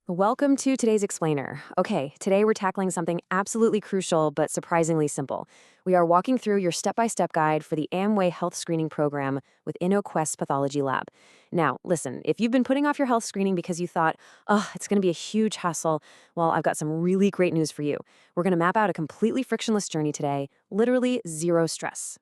Welcome to today's Explainer. Okay, today we're tackling something absolutely crucial but surprisingly simple. We are walking through your step-by-step guide for the Amway Health Screening Program with InnoQuest Pathology Lab. Now, listen, if you've been putting off your health screening because you thought, oh, it's going to be a huge hassle, well, I've got some really great news for you. We're going to map out a completely frictionless journey today, literally zero stress.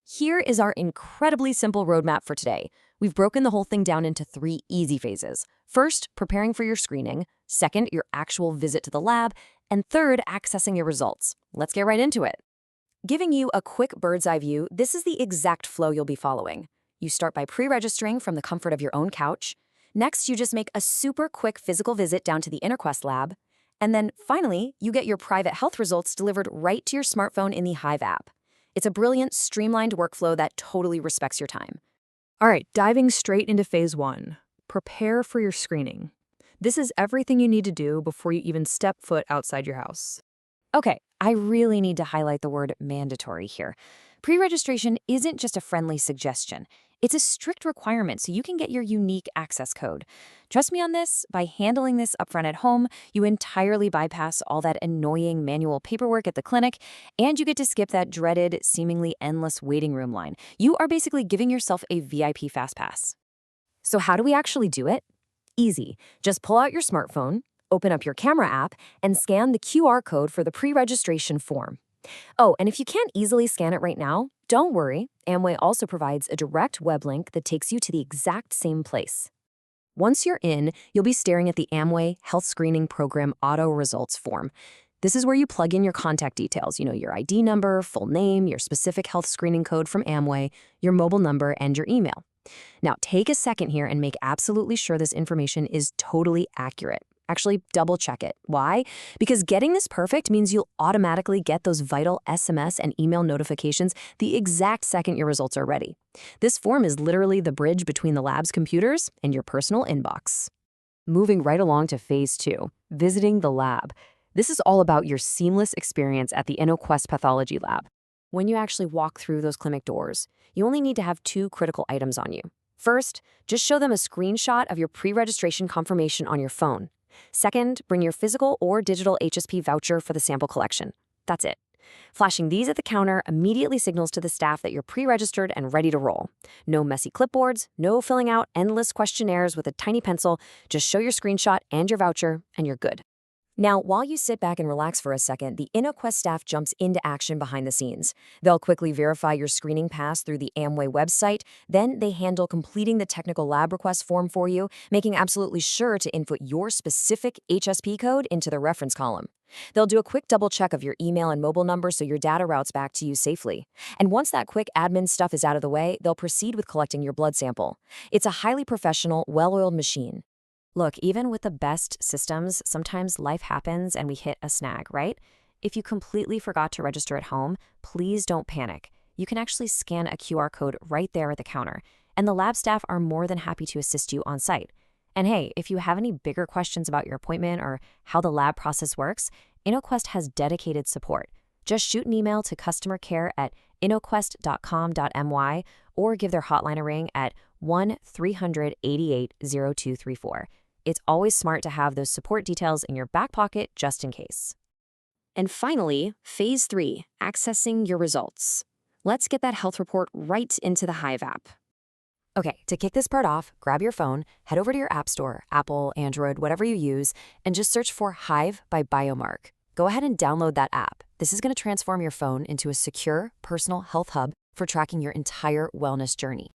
Here is our incredibly simple roadmap for today. We've broken the whole thing down into 3 easy phases. First, preparing for your screening. Second, your actual visit to the lab. And third, accessing your results. Let's get right into it. Giving you a quick bird's eye view, this is the exact flow you'll be following. You start by pre-registering from the comfort of your own couch. Next, you just make a super quick physical visit down to the InnoQuest lab. And then, finally, you get your private health results delivered right to your smartphone in the Hive app. It's a brilliant, streamlined workflow that totally respects your time. All right, diving straight into phase 1. Prepare for your screening. This is everything you need to do before you even step foot outside your house. Okay, I really need to highlight the word mandatory here. Pre-registration isn't just a friendly suggestion. It's a strict requirement so you can get your unique access code. Trust me on this, by handling this upfront at home, you entirely bypass all that annoying manual paperwork at the clinic, and you get to skip that dreaded, seemingly endless waiting room line. You are basically giving yourself a VIP fast pass. So how do we actually do it? Easy. Just pull out your smartphone, open up your camera app, and scan the QR code for the pre-registration form. Oh, and if you can't easily scan it right now, don't worry. Amway also provides a direct web link that takes you to the exact same place. Once you're in, you'll be staring at the Amway Health Screening Program Auto Results form. This is where you plug in your contact details, your ID number, full name, your specific health screening code from Amway, your mobile number, and your email. Now, take a second here and make absolutely sure this information is totally accurate. Actually, double check it. Why? Because getting this perfect means you'll automatically get those vital SMS and email notifications the exact second your results are ready. This form is literally the bridge between the lab's computers and your personal inbox. Moving right along to phase 2, visiting the lab. This is all about your seamless experience at the InnoQuest Pathology Lab. When you actually walk through those clinic doors, you only need to have 2 critical items on you. First, just show them a screenshot of your pre-registration confirmation on your phone. Second, bring your physical or digital HSP voucher for the sample collection. That's it. Flashing these at the counter immediately signals to the staff that you're pre-registered and ready to roll. No messy clipboards, no filling out endless questionnaires with a tiny pencil. Just show your screenshot and your voucher, and you're good. Now, while you sit back and relax for a second, the InnoQuest staff jumps into action behind the scenes. They'll quickly verify your screening pass through the Amway website. Then they handle completing the technical lab request form for you, making absolutely sure to input your specific HSP code into the reference column. They'll do a quick double check of your email and mobile number so your data routes back to you safely. And once that quick admin stuff is out of the way, they'll proceed with collecting your blood sample. It's a highly professional, well-oiled machine. Look, even with the best systems, sometimes life happens and we hit a snag, right? If you completely forgot to register at home, please don't panic. You can actually scan a QR code right there at the counter, and the lab staff are more than happy to assist you on site. And hey, if you have any bigger questions about your appointment or how the lab process works, InnoQuest has dedicated support. Just shoot an email to customer care at innoquest.com.my or give their hotline a ring at 1-388-0234. It's always smart to have those support details in your back pocket just in case. And finally, phase 3, accessing your results. Let's get that health report right into the Hive app. Okay, to kick this part off, grab your phone, head over to your app store, Apple, Android, whatever you use, and just search for Hive by Biomark. Go ahead and download that app. This is going to transform your phone into a secure, personal health hub for tracking your entire wellness journey.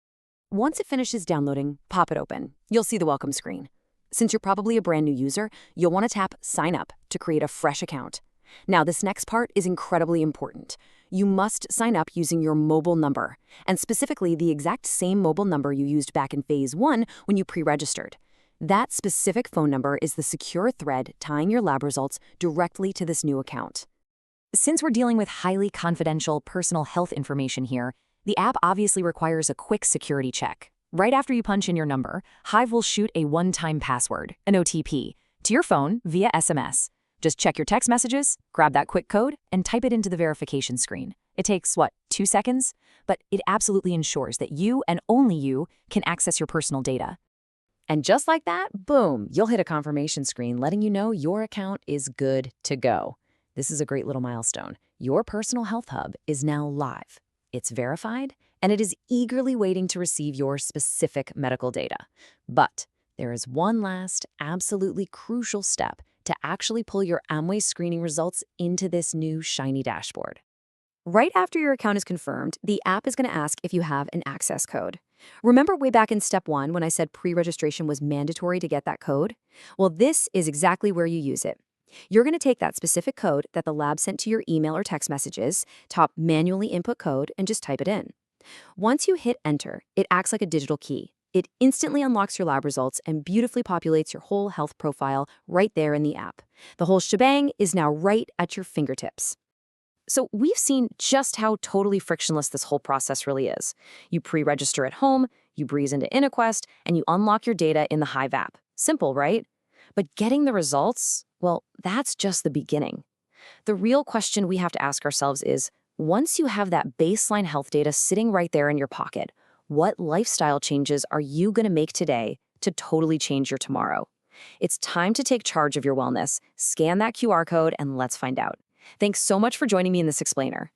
Once it finishes downloading, pop it open. You'll see the welcome screen. Since you're probably a brand new user, you'll want to tap Sign Up to create a fresh account. Now, this next part is incredibly important. You must sign up using your mobile number, and specifically the exact same mobile number you used back in phase 1 when you pre-registered. That specific phone number is the secure thread tying your lab results directly to this new account. Since we're dealing with highly confidential personal health information here, the app obviously requires a quick security check. Right after you punch in your number, Hive will shoot a one-time password, an OTP, to your phone via SMS. Just check your text messages, grab that quick code, and type it into the verification screen. It takes, 2 seconds? But it absolutely ensures that you and only you can access your personal data. And just like that, boom, you'll hit a confirmation screen letting you know your account is good to go. This is a great little milestone. Your personal health hub is now live. It's verified, and it is eagerly waiting to receive your specific medical data. But there is one last, absolutely crucial step to actually pull your Amway screening results into this new shiny dashboard. Right after your account is confirmed, the app is going to ask if you have an access code. Remember way back in step 1 when I said pre-registration was mandatory to get that code? Well, this is exactly where you use it. You're going to take that specific code that the lab sent to your email or text messages, tap manually input code, and just type it in. Once you hit enter, it acts like a digital key. It instantly unlocks your lab results and beautifully populates your whole health profile right there in the app. The whole shebang is now right at your fingertips. So we've seen just how totally frictionless this whole process really is. You pre-register at home, you breeze into InnoQuest, and you unlock your data in the Hive app. Simple, right? But getting the results, well, that's just the beginning. The real question we have to ask ourselves is, once you have that baseline health data sitting right there in your pocket, what lifestyle changes are you going to make today to totally change your tomorrow? It's time to take charge of your wellness. Scan that QR code and let's find out. Thanks so much for joining me in this explainer.